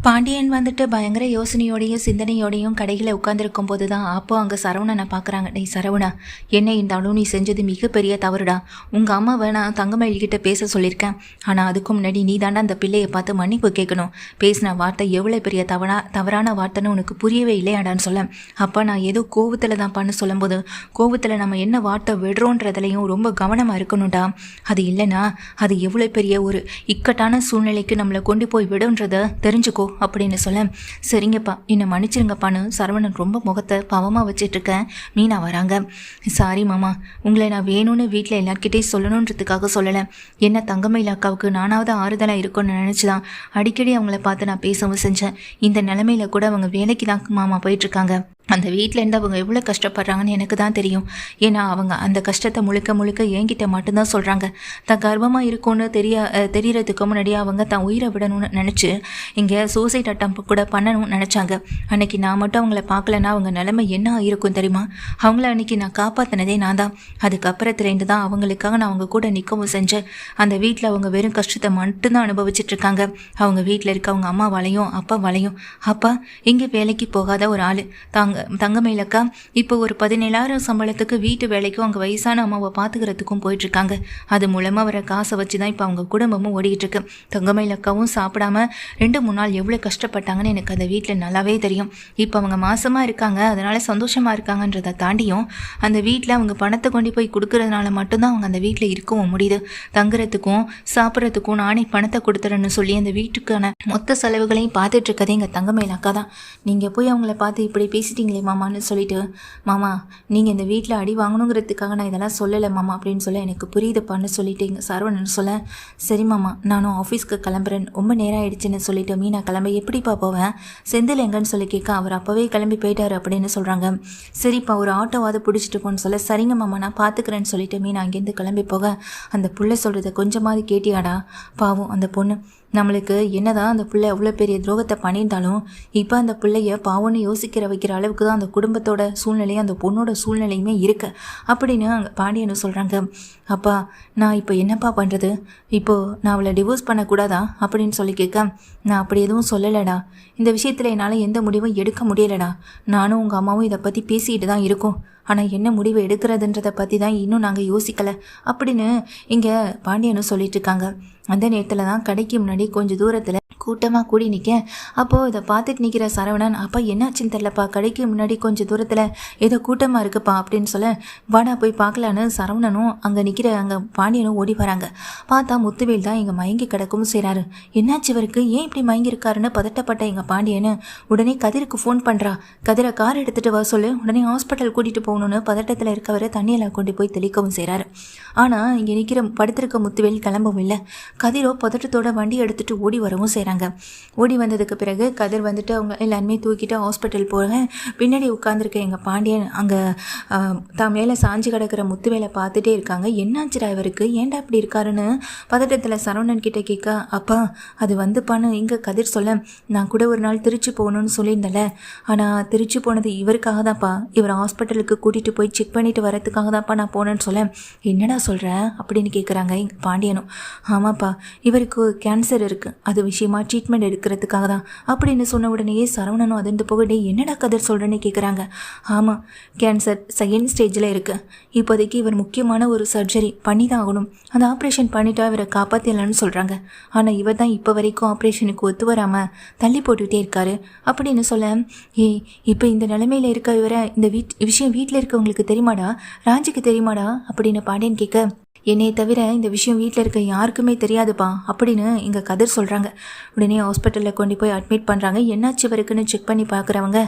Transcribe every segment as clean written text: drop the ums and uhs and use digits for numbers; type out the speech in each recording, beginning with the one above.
பாண்டியன் வந்துட்டு பயங்கர யோசனையோடையும் சிந்தனையோடையும் கடையில் உட்காந்துருக்கும் போது தான் அப்போ அங்கே சரவணனை பார்க்குறாங்க. டேய் சரவணா, என்ன இருந்தாலும் நீ செஞ்சது மிகப்பெரிய தவறுடா. உங்கள் அம்மாவை நான் தங்கமயில்கிட்ட பேச சொல்லியிருக்கேன். ஆனால் அதுக்கு முன்னாடி நீ தாண்டா அந்த பிள்ளையை பார்த்து மன்னிப்பு கேட்கணும். பேசின வார்த்தை எவ்வளோ பெரிய தவறான வார்த்தைன்னு உனக்கு புரியவே இல்லையாடான்னு சொல்ல. அப்போ நான் ஏதோ கோவத்தில் தான் பண்ண சொல்லும்போது கோவத்தில் நம்ம என்ன வார்த்தை விடுறோன்றதுலையும் ரொம்ப கவனமாக இருக்கணும்டா. அது இல்லைன்னா அது எவ்வளோ பெரிய ஒரு இக்கட்டான சூழ்நிலைக்கு நம்மளை கொண்டு போய் விடுன்றதை தெரிஞ்சுக்கோ அப்படின்னு சொல்ல. சரிங்கப்பா, என்னை மன்னிச்சிருங்கப்பான்னு சரவணன் ரொம்ப முகத்தை பாவமாக வச்சிட்ருக்கேன். மீனா வராங்க. சாரி மாமா, உங்களை நான் வேணும்னு வீட்டில் எல்லார்கிட்டையும் சொல்லணுன்றதுக்காக சொல்லலை. என்ன தங்கமயில் அக்காவுக்கு நானாவது ஆறுதலாக இருக்கும்னு நினச்சிதான் அடிக்கடி அவங்கள பார்த்து நான் பேசவும் செஞ்சேன். இந்த நிலைமையில கூட அவங்க வேலைக்கு தான் மாமா போயிட்டுருக்காங்க. அந்த வீட்டிலேருந்து அவங்க எவ்வளோ கஷ்டப்படுறாங்கன்னு எனக்கு தான் தெரியும். ஏன்னா அவங்க அந்த கஷ்டத்தை முழுக்க முழுக்க என்கிட்ட மட்டும்தான் சொல்கிறாங்க. தான் கர்ப்பமாக இருக்கும்னு தெரியறதுக்கு முன்னாடியே அவங்க தான் உயிரை விடணும்னு நினச்சி இங்கே சூசைட் அட்டம் கூட பண்ணணும்னு நினச்சாங்க. அன்றைக்கி நான் மட்டும் அவங்கள பார்க்கலன்னா அவங்க நிலைமை என்ன இருக்கும் தெரியுமா? அவங்கள அன்றைக்கி நான் காப்பாற்றினதே நான் தான். அதுக்கப்புறத்துலேருந்து தான் அவங்களுக்காக நான் அவங்க கூட நிற்கவும் செஞ்சேன். அந்த வீட்டில் அவங்க வெறும் கஷ்டத்தை மட்டும்தான் அனுபவிச்சுட்ருக்காங்க. அவங்க வீட்டில் இருக்க அவங்க அம்மாவாலையும் அப்பாவாலையும். அப்பா இங்கே வேலைக்கு போகாத ஒரு ஆள் தங்கமயிலக்கா இப்போ ஒரு 17,000 சம்பளத்துக்கு வீட்டு வேலைக்கும் அவங்க வயசான அம்மாவை பார்த்துக்கிறதுக்கும் போயிட்டுருக்காங்க. அது மூலமாக வர காசை வச்சு தான் இப்போ அவங்க குடும்பமும் ஓடிக்கிட்டு இருக்கு. தங்கமயிலக்காவும் சாப்பிடாம 2-3 நாள் எவ்வளோ கஷ்டப்பட்டாங்கன்னு எனக்கு அந்த வீட்டில் நல்லாவே தெரியும். இப்போ அவங்க மாசமாக இருக்காங்க, அதனால சந்தோஷமாக இருக்காங்கன்றதை தாண்டியும் அந்த வீட்டில் அவங்க பணத்தை கொண்டு போய் கொடுக்கறதுனால மட்டும்தான் அவங்க அந்த வீட்டில் இருக்கவும் முடியுது. தங்குறதுக்கும் சாப்பிட்றதுக்கும் நானே பணத்தை கொடுத்துறேன்னு சொல்லி அந்த வீட்டுக்கான மொத்த செலவுகளையும் பார்த்துட்டு இருக்கதே எங்கள் தங்கமயிலக்கா தான். நீங்கள் போய் அவங்கள பார்த்து இப்படி பேசிட்டீங்களே மாமான்னு சொல்லிட்டு, மாமா நீங்கள் இந்த வீட்டில் அடி வாங்கணுங்கிறதுக்காக நான் இதெல்லாம் சொல்லலை மாமா அப்படின்னு சொல்ல. எனக்கு புரியுதுப்பான்னு சொல்லிட்டு இங்கே சரவணன் சொல்ல. சரி மாமா, நானும் ஆஃபீஸ்க்கு கிளம்புறேன், ரொம்ப நேரம் ஆயிடுச்சுன்னு சொல்லிட்டு மீனா கிளம்ப. எப்படிப்பா போவேன்? செந்தில் எங்கன்னு சொல்லி கேட்க அவர் அப்போவே கிளம்பி போயிட்டாரு அப்படின்னு சொல்கிறாங்க. சரிப்பா, ஒரு ஆட்டோவாவது பிடிச்சிட்டு போன்னு சொல்ல. சரிங்க மாமா, நான் பார்த்துக்கிறேன்னு சொல்லிட்டு மீனா அங்கேருந்து கிளம்பி போக. அந்த புள்ள சொல்கிறத கொஞ்சமாவது கேட்டியாடா? பாவம் அந்த பொண்ணு, நம்மளுக்கு என்னதான் அந்த பிள்ளை அவ்வளோ பெரிய துரோகத்தை பண்ணியிருந்தாலும் இப்போ அந்த பிள்ளைய பாவம்னு யோசிக்கிற வைக்கிற அளவுக்கு தான் அந்த குடும்பத்தோட சூழ்நிலையும் அந்த பொண்ணோட சூழ்நிலையுமே இருக்கு அப்படின்னு அங்கே பாண்டியன்னு சொல்கிறாங்க. அப்பா, நான் இப்போ என்னப்பா பண்ணுறது? இப்போது நான் அவளை டிவோர்ஸ் பண்ணக்கூடாதா அப்படின்னு சொல்லி கேட்க, நான் அப்படி எதுவும் சொல்லலைடா. இந்த விஷயத்தில் என்னால் எந்த முடிவும் எடுக்க முடியலடா. நானும் உங்கள் அம்மாவும் இதை பற்றி பேசிக்கிட்டு தான் இருக்கோம். ஆனால் என்ன முடிவு எடுக்கிறதுன்றதை பற்றி தான் இன்னும் நாங்கள் யோசிக்கலை அப்படின்னு இங்கே பாண்டியனும் சொல்லிட்டு இருக்காங்க. அந்த நேரத்தில் தான் கடைக்கு முன்னாடி கொஞ்சம் தூரத்தில் கூட்டமாக கூடி நிற்க. அப்போது இதை பார்த்துட்டு நிற்கிற சரவணன், அப்பா என்னாச்சுன்னு தெரிலப்பா, கடைக்கு முன்னாடி கொஞ்சம் தூரத்தில் ஏதோ கூட்டமாக இருக்குப்பா அப்படின்னு சொல்ல. வாடா போய் பார்க்கலான்னு சரவணனும் அங்கே அங்கே பாண்டியனும் ஓடி வராங்க. பார்த்தா முத்துவேல் தான் இங்கே மயங்கி கிடக்கவும் செய்கிறாரு. என்னாச்சு இவருக்கு, ஏன் இப்படி மயங்கியிருக்காருன்னு பதட்டப்பட்ட எங்கள் பாண்டியனு உடனே கதிருக்கு ஃபோன் பண்ணுறா. கதிரை கார் எடுத்துகிட்டு வர சொல்லு, உடனே ஹாஸ்பிட்டல் கூட்டிகிட்டு போகணுன்னு பதட்டத்தில் இருக்கவரை தண்ணியில் கொண்டு போய் தெளிக்கவும் செய்கிறாரு. ஆனால் இங்கே படுத்திருக்க முத்துவேல் கிளம்பவும் இல்லை. கதிரோ பதட்டத்தோட வண்டி எடுத்துகிட்டு ஓடி வரவும் செய்கிறாங்க. ஓடி வந்ததுக்கு பிறகு கதிர் வந்துட்டு அவங்க எல்லாருமே தூக்கிட்டு ஹாஸ்பிட்டல் போக. பின்னாடி உட்காந்துருக்க எங்கள் பாண்டியன் அங்கே தான் மேலே சாஞ்சு கிடக்கிற முத்துவேலை பார்த்துட்டே இருக்காங்க. என்னாச்சுடா இவருக்கு, ஏன்டா இப்படி இருக்காருன்னு பதட்டத்தில் சரவணன் கிட்ட கேட்க, அப்பா அது வந்துப்பான்னு இங்கே கதிர் சொல்ல. நான் கூட ஒரு நாள் திருச்சி போகணுன்னு சொல்லியிருந்தேன்ல, ஆனால் திருச்சி போனது இவருக்காக தான்ப்பா. இவர் ஹாஸ்பிட்டலுக்கு கூட்டிகிட்டு போய் செக் பண்ணிட்டு வரதுக்காக தான்ப்பா நான் போனேன்னு சொல்ல. என்னடா சொல்கிற அப்படின்னு கேட்குறாங்க எங்கள் பாண்டியனும். ஆமாப்பா, இவருக்கு கேன்சர் இருக்குது, அது விஷயமா ட்ரீட்மெண்ட் எடுக்கிறதுக்காக தான் அப்படின்னு சொன்ன உடனேயே சரவணனும் அதிர்ந்து போக, என்னடா கதிர் சொல்கிறேன்னு கேட்குறாங்க. ஆமாம், கேன்சர் செகண்ட் ஸ்டேஜில் இருக்குது. இப்போதைக்கு இவர் முக்கியமான ஒரு சர்ஜரி பண்ணி தான் ஆகணும். அந்த ஆப்ரேஷன் பண்ணிட்டா இவரை காப்பாற்றலன்னு சொல்கிறாங்க. ஆனால் இவர் தான் இப்போ வரைக்கும் ஆப்ரேஷனுக்கு ஒத்து வராமல் தள்ளி போட்டுக்கிட்டே இருக்காரு அப்படின்னு சொல்ல. இப்போ இந்த நிலைமையில் இருக்க இவரை இந்த விஷயம் வீட்டில் இருக்கவங்களுக்கு தெரியுமாடா, ராஜுக்கு தெரியுமாடா அப்படின்னு பாண்டியன் கேட்க, என்னையை தவிர இந்த விஷயம் வீட்டில் இருக்க யாருக்குமே தெரியாதுப்பா அப்படின்னு இங்கே கதிர் சொல்கிறாங்க. உடனே ஹாஸ்பிட்டலில் கொண்டு போய் அட்மிட் பண்ணுறாங்க. என்னாச்சு இவருக்குன்னு செக் பண்ணி பார்க்குறவங்க,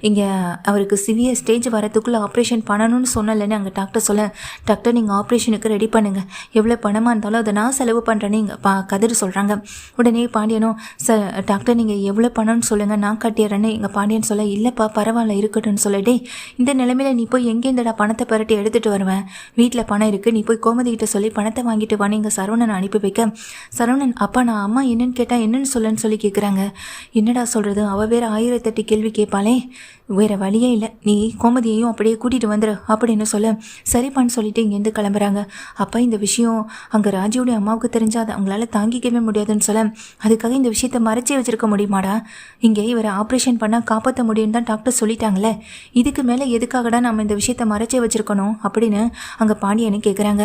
இங்கே அவருக்கு சிவியர் ஸ்டேஜ் வரத்துக்குள்ளே ஆப்ரேஷன் பண்ணணும்னு சொன்னலன்னு அங்கே டாக்டர் சொல்ல. டாக்டர் நீங்கள் ஆப்ரேஷனுக்கு ரெடி பண்ணுங்கள், எவ்வளோ பணமாக இருந்தாலும் அதை நான் செலவு பண்ணுறேன்னு இங்கே கதிர் சொல்கிறாங்க. உடனே பாண்டியனும், டாக்டர் நீங்கள் எவ்வளோ பணம்னு சொல்லுங்கள், நான் கட்டிடுறேன்னு எங்கள் பாண்டியன் சொல்ல. இல்லைப்பா பரவாயில்ல இருக்கட்டும்னு சொல்லிட்டே, இந்த நிலைமையில் நீ போய் எங்கேருந்துடா பணத்தை பெரட்டி எடுத்துகிட்டு வருவேன், வீட்டில் பணம் இருக்குது, நீ போய் கோமதிக்கிட்ட சொல்லி பணத்தை வாங்கிட்டு வான்னு இங்கே சரவணன் அனுப்பி வைக்க சரவணன் அப்பா நான் அம்மா என்னன்னு கேட்டால் என்னன்னு சொல்லன்னு சொல்லி கேட்குறாங்க. என்னடா சொல்கிறது, அவள் வேறு 1008 கேள்வி கேட்பாளே, வேறு வழியே இல்லை, நீ கோமதியையும் அப்படியே கூட்டிகிட்டு வந்துடு அப்படின்னு சொல்ல சரிப்பான்னு சொல்லிட்டு இங்கேருந்து கிளம்புறாங்க. அப்போ இந்த விஷயம் அங்கே ராஜியோடைய அம்மாவுக்கு தெரிஞ்சால் அதை அவங்களால தாங்கிக்கவே முடியாதுன்னு சொல்ல அதுக்காக இந்த விஷயத்தை மறைச்சி வச்சிருக்க முடியுமாடா, இங்கே இவரை ஆப்ரேஷன் பண்ணால் காப்பாற்ற முடியும்னு தான் டாக்டர் சொல்லிட்டாங்களே, இதுக்கு மேலே எதுக்காகடா நம்ம இந்த விஷயத்தை மறைச்சே வச்சுருக்கணும் அப்படின்னு அங்கே பாண்டியனை கேட்குறாங்க.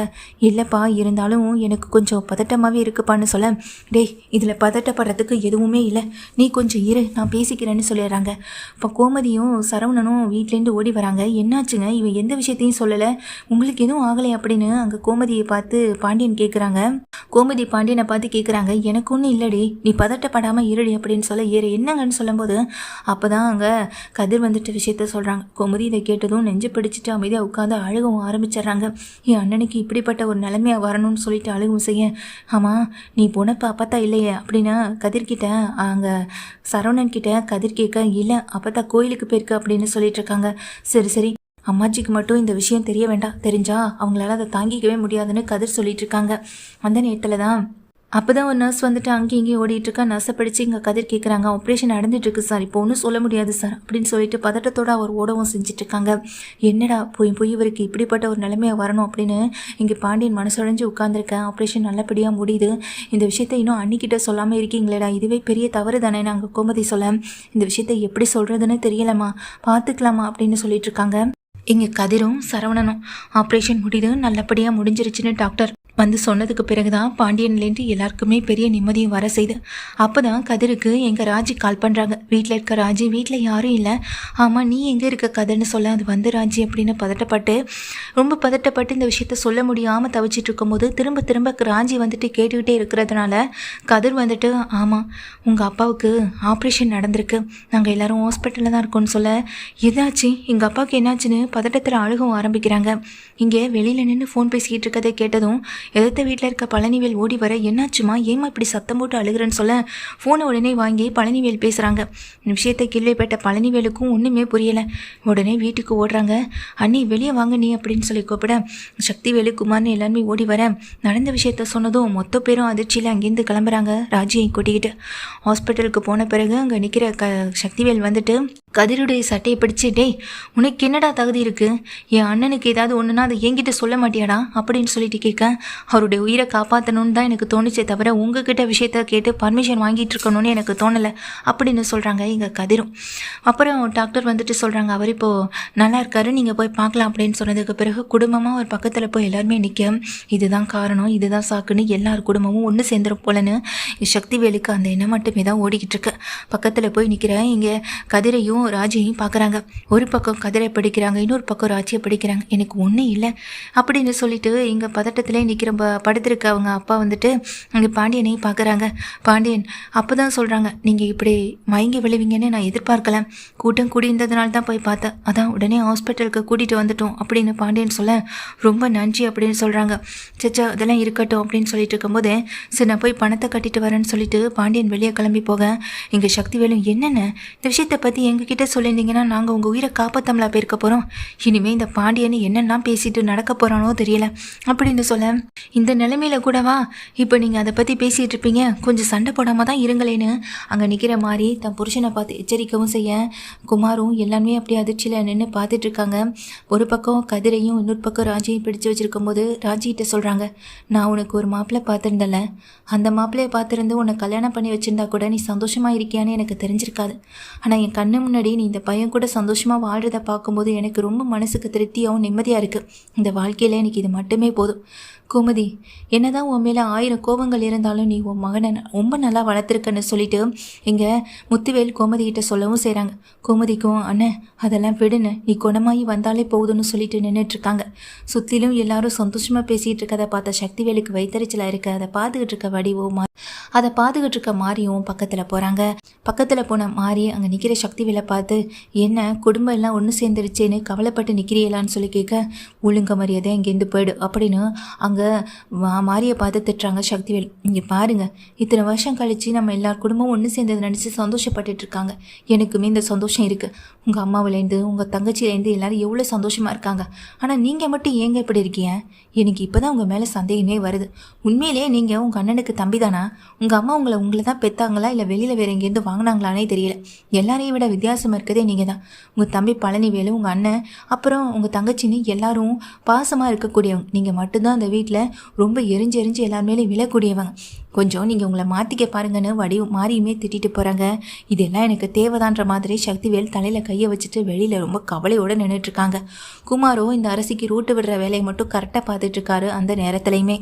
இல்லைப்பா இருந்தாலும் எனக்கு கொஞ்சம் பதட்டமாகவே இருக்குப்பான்னு சொல்ல டேய் இதில் பதட்டப்படுறதுக்கு எதுவுமே இல்லை, நீ கொஞ்சம் இரு நான் பேசிக்கிறேன்னு சொல்லிடுறாங்க. இப்போ கோமதியும் சரவணனும் வீட்லேருந்து ஓடி வராங்க. என்னாச்சுங்க, இவன் எந்த விஷயத்தையும் சொல்லலை, உங்களுக்கு எதுவும் ஆகலை அப்படின்னு அங்கே கோமதியை பார்த்து பாண்டியன் கேட்குறாங்க. கோமதி பாண்டியனை பார்த்து கேட்குறாங்க, எனக்கு ஒன்றும் இல்லடி, நீ பதட்டப்படாமல் இருடி அப்படின்னு சொல்ல ஏறு என்னங்கன்னு சொல்லும்போது அப்போ தான் அங்கே கதிர் வந்துட்ட விஷயத்த சொல்கிறாங்க. கோமதி இதை கேட்டதும் நெஞ்சு பிடிச்சிட்டு அமைதியாக உட்காந்து அழுகவும் ஆரம்பிச்சிடுறாங்க. என் அண்ணனுக்கு இப்படிப்பட்ட ஒரு நிலைமையாக வரணும்னு சொல்லிட்டு அழுகவும் செய்ய ஆமாம் நீ போனப்போ அப்பத்தா இல்லையே அப்படின்னு கதிர்கிட்ட அங்கே சரவணன் கிட்ட கதிர் கேட்க இல்லை அப்பத்தா கோயிலுக்கு போயிருக்கு அப்படின்னு சொல்லிட்டு இருக்காங்க. சரி சரி அம்மாச்சிக்கு மட்டும் இந்த விஷயம் தெரிய வேண்டாம், தெரிஞ்சா அவங்களால அதை தாங்கிக்கவே முடியாதுன்னு கதிர் சொல்லிட்டு இருக்காங்க. அந்த நேரத்தில் தான் அப்போ தான் ஒரு நர்ஸ் வந்துட்டு அங்கேயும் இங்கேயும் ஓடிட்டுருக்கா. நர்ஸை படித்து இங்கே கதிர் கேட்குறாங்க. ஆப்ரேஷன் நடந்துட்டுருக்கு சார், இப்போ ஒன்றும் சொல்ல முடியாது சார் அப்படின்னு சொல்லிட்டு பதட்டத்தோடு அவர் ஓடவும் செஞ்சிட்ருக்காங்க. என்னடா போய் இவருக்கு இப்படிப்பட்ட ஒரு நிலைமையாக வரணும் அப்படின்னு இங்கே பாண்டியன் மனசுடைஞ்சு உட்காந்துருக்கேன். ஆப்ரேஷன் நல்லபடியாக முடியுது, இந்த விஷயத்தை இன்னும் அன்னிக்கிட்ட சொல்லாமல் இருக்கீங்களேடா, இதுவே பெரிய தவறு தானே. நாங்கள் கோமதி சொல்ல இந்த விஷயத்தை எப்படி சொல்கிறதுன்னு தெரியலம்மா, பார்த்துக்கலாமா அப்படின்னு சொல்லிட்டு இருக்காங்க. இங்கே கதிரும் சரவணனும் ஆப்ரேஷன் முடியுது நல்லபடியாக முடிஞ்சிருச்சுன்னு டாக்டர் வந்து சொன்னதுக்கு பிறகு தான் பாண்டியன்லேருந்து எல்லாருக்குமே பெரிய நிம்மதியும் வர செய்து. அப்போ தான் கதிருக்கு எங்கள் ராஜி கால் பண்ணுறாங்க. வீட்டில் இருக்க ராஜி வீட்டில் யாரும் இல்லை, ஆமாம் நீ எங்கே இருக்க கதைன்னு சொல்ல அது வந்து ராஜி அப்படின்னு ரொம்ப பதட்டப்பட்டு இந்த விஷயத்த சொல்ல முடியாமல் தவிச்சிட்டு இருக்கும்போது திரும்ப ராஜி வந்துட்டு கேட்டுக்கிட்டே இருக்கிறதுனால கதிர் வந்துட்டு ஆமாம் உங்கள் அப்பாவுக்கு ஆப்ரேஷன் நடந்திருக்கு, நாங்கள் எல்லோரும் ஹாஸ்பிட்டலில் தான் இருக்கோன்னு சொல்ல எதாச்சு எங்கள் அப்பாவுக்கு என்னாச்சுன்னு பதட்டத்தில் அழுகவும் ஆரம்பிக்கிறாங்க. இங்கே வெளியில் நின்று ஃபோன் பேசிக்கிட்டு இருக்கதை கேட்டதும் எதிர்த்த வீட்டில் இருக்க பழனிவேல் ஓடி வர என்னாச்சுமா ஏமா இப்படி சத்தம் போட்டு அழுகிறேன்னு சொல்ல ஃபோனை உடனே வாங்கி பழனிவேல் பேசுகிறாங்க. இந்த விஷயத்தை கேள்விப்பட்ட பழனிவேலுக்கும் ஒன்றுமே புரியலை. உடனே வீட்டுக்கு ஓடுறாங்க. அண்ணி வெளியே வாங்க நீ அப்படின்னு சொல்லி கூப்பிட சக்திவேலு குமார்னு எல்லாருமே ஓடி வர நடந்த விஷயத்த சொன்னதும் மொத்த பேரும் அதிர்ச்சியில் அங்கேருந்து கிளம்புறாங்க. ராஜியை கூட்டிக்கிட்டு ஹாஸ்பிட்டலுக்கு போன பிறகு அங்கே நிற்கிற சக்திவேல் வந்துட்டு கதிருடைய சட்டையை பிடிச்சி டேய் உனக்கு என்னடா தகுதி இருக்குது, என் அண்ணனுக்கு ஏதாவது ஒன்றுனா அதை என்கிட்ட சொல்ல மாட்டியாடா அப்படின்னு சொல்லிட்டு கேட்க அவருடைய உயிரை காப்பாற்றணும்னு தான் எனக்கு தோணுச்சே தவிர உங்ககிட்ட விஷயத்த கேட்டு பர்மிஷன் வாங்கிட்டு இருக்கணும்னு எனக்கு தோணலை அப்படின்னு சொல்கிறாங்க இங்கே கதிரும். அப்புறம் டாக்டர் வந்துட்டு சொல்கிறாங்க அவர் இப்போது நல்லா இருக்காரு, நீங்கள் போய் பார்க்கலாம் அப்படின்னு சொன்னதுக்கு பிறகு குடும்பமாக ஒரு பக்கத்தில் போய் எல்லாருமே நிற்க இதுதான் காரணம் இதுதான் சாக்குன்னு எல்லார் குடும்பமும் ஒன்று சேர்ந்துடும் போலன்னு சக்திவேலுக்கு அந்த எண்ணம் மட்டுமே தான் ஓடிக்கிட்டு இருக்கு. பக்கத்தில் போய் நிற்கிறேன் இங்கே கதிரையும் ராஜியையும் பார்க்குறாங்க. ஒரு பக்கம் கதிரை படிக்கிறாங்க, இன்னொரு பக்கம் ராஜியை படிக்கிறாங்க. எனக்கு ஒன்றும் இல்லை அப்படின்னு சொல்லிட்டு இங்கே பதட்டத்திலே நிற்கிற படுத்திருக்க அவங்க அப்பா வந்துட்டு அங்கே பாண்டியனையும் பார்க்குறாங்க. பாண்டியன் அப்போ தான் சொல்கிறாங்க நீங்கள் இப்படி மயங்கி விழுவீங்கன்னு நான் எதிர்பார்க்கல, கூட்டம் கூடியிருந்ததுனால தான் போய் பார்த்தேன், அதான் உடனே ஹாஸ்பிட்டலுக்கு கூட்டிகிட்டு வந்துட்டோம் அப்படின்னு பாண்டியன் சொல்ல ரொம்ப நன்றி அப்படின்னு சொல்கிறாங்க. சச்சா அதெல்லாம் இருக்கட்டும் அப்படின்னு சொல்லிட்டு இருக்கும்போது சரி நான் போய் பணத்தை கட்டிட்டு வரேன்னு சொல்லிட்டு பாண்டியன் வெளியே கிளம்பி போக இங்கே சக்திவேலும் என்னென்ன இந்த விஷயத்தை பற்றி எங்ககிட்ட சொல்லியிருந்தீங்கன்னா நாங்கள் உங்கள் உயிரை காப்பாற்றமலா போயிருக்க போகிறோம், இனிமேல் இந்த பாண்டியனை என்னென்னா பேசிட்டு நடக்க போகிறானோ தெரியல அப்படின்னு சொல்ல இந்த நிலைமையில கூடவா இப்போ நீங்கள் அதை பற்றி பேசிகிட்டு இருப்பீங்க, கொஞ்சம் சண்டை போடாமல் தான் இருங்களேன்னு அங்கே நிற்கிற மாதிரி தன் புருஷனை பார்த்து எச்சரிக்கவும் செய்ய குமாரும் எல்லாமே அப்படியே அதிர்ச்சியில் நின்று பார்த்துட்டு இருக்காங்க. ஒரு பக்கம் கதிரையும் இன்னொரு பக்கம் ராஜியையும் பிடிச்சு வச்சிருக்கும் போது ராஜிகிட்ட சொல்கிறாங்க நான் உனக்கு ஒரு மாப்பிள்ளை பார்த்துருந்தல, அந்த மாப்பிள்ளையை பார்த்துருந்து உன்னை கல்யாணம் பண்ணி வச்சுருந்தா கூட நீ சந்தோஷமாக இருக்கியான்னு எனக்கு தெரிஞ்சிருக்காது, ஆனால் என் கண்ணு முன்னாடி நீ இந்த பையன் கூட சந்தோஷமாக வாழ்கிறத பார்க்கும்போது எனக்கு ரொம்ப மனசுக்கு திருப்தியாகவும் நிம்மதியாக இருக்குது. இந்த வாழ்க்கையில் எனக்கு இது மட்டுமே போதும். கோமதி என்னதான் உன் மேலே 1000 கோபங்கள் இருந்தாலும் நீ உன் மகனை ரொம்ப நல்லா வளர்த்துருக்கன்னு சொல்லிட்டு இங்கே முத்துவேல் கோமதிக்கிட்ட சொல்லவும் செய்கிறாங்க. கோமதிக்கும் அண்ணன் அதெல்லாம் விடுன்னு நீ குணமாகி வந்தாலே போகுதுன்னு சொல்லிட்டு நின்றுட்டுருக்காங்க. சுற்றிலும் எல்லாரும் சந்தோஷமாக பேசிகிட்டு இருக்கதை பார்த்த சக்திவேலுக்கு வைத்தறிச்சலாக இருக்க அதை பார்த்துக்கிட்டு இருக்க வடிவோ அதை பார்த்துக்கிட்டு இருக்க மாரியும் பக்கத்தில் போகிறாங்க. பக்கத்தில் போன மாறி அங்கே நிற்கிற சக்திவேலை பார்த்து, என்ன குடும்பம் எல்லாம் ஒன்று சேர்ந்துருச்சேன்னு கவலைப்பட்டு நிற்கிறீங்களான்னு சொல்லி கேட்க, ஒழுங்க மரியாதை இங்கேருந்து போயிடு அப்படின்னு அங்கே மாரியை பார்த்து திட்டுறாங்க சக்திவேல். இங்கே பாருங்கள், இத்தனை வருஷம் கழித்து நம்ம எல்லார் குடும்பமும் ஒன்று சேர்ந்தது நினச்சி சந்தோஷப்பட்டுட்டு இருக்காங்க. எனக்குமே இந்த சந்தோஷம் இருக்குது. உங்கள் அம்மாவிலேருந்து உங்கள் தங்கச்சியிலேருந்து எல்லோரும் எவ்வளோ சந்தோஷமாக இருக்காங்க. ஆனால் நீங்கள் மட்டும் ஏங்க இப்படி இருக்கீங்க? எனக்கு இப்போ தான் உங்கள் மேலே சந்தேகமே வருது. உண்மையிலே நீங்கள் உங்கள் அண்ணனுக்கு தம்பி தானா? உங்கள் அம்மா உங்களை தான் பெற்றாங்களா இல்லை வெளியில் வேறு எங்கேருந்து வாங்கினாங்களானே தெரியல. எல்லாரையும் விட வித்தியாசமாக இருக்கதே நீங்கள் தான். உங்கள் தம்பி பழனிவேலு, உங்கள் அண்ணன், அப்புறம் உங்கள் தங்கச்சின்னு எல்லாரும் பாசமாக இருக்கக்கூடியவங்க. நீங்கள் மட்டும்தான் அந்த வீட்டில் ரொம்ப எரிஞ்சு எல்லாருமேலே விழக்கூடியவங்க. கொஞ்சம் நீங்கள் உங்களை மாற்றிக்க பாருங்கன்னு மாறியுமே திட்டிட்டு போகிறாங்க. இதெல்லாம் எனக்கு தேவைதான்ற மாதிரி சக்திவேல் தலையில் கையை வச்சுட்டு வெளியில் ரொம்ப கவலையோடு நின்றுட்டுருக்காங்க. குமாரோ இந்த அரசிக்கு ரூட்டு விடுற வேலையை மட்டும் கரெக்டாக பார்த்துட்ருக்காரு அந்த நேரத்துலையுமே.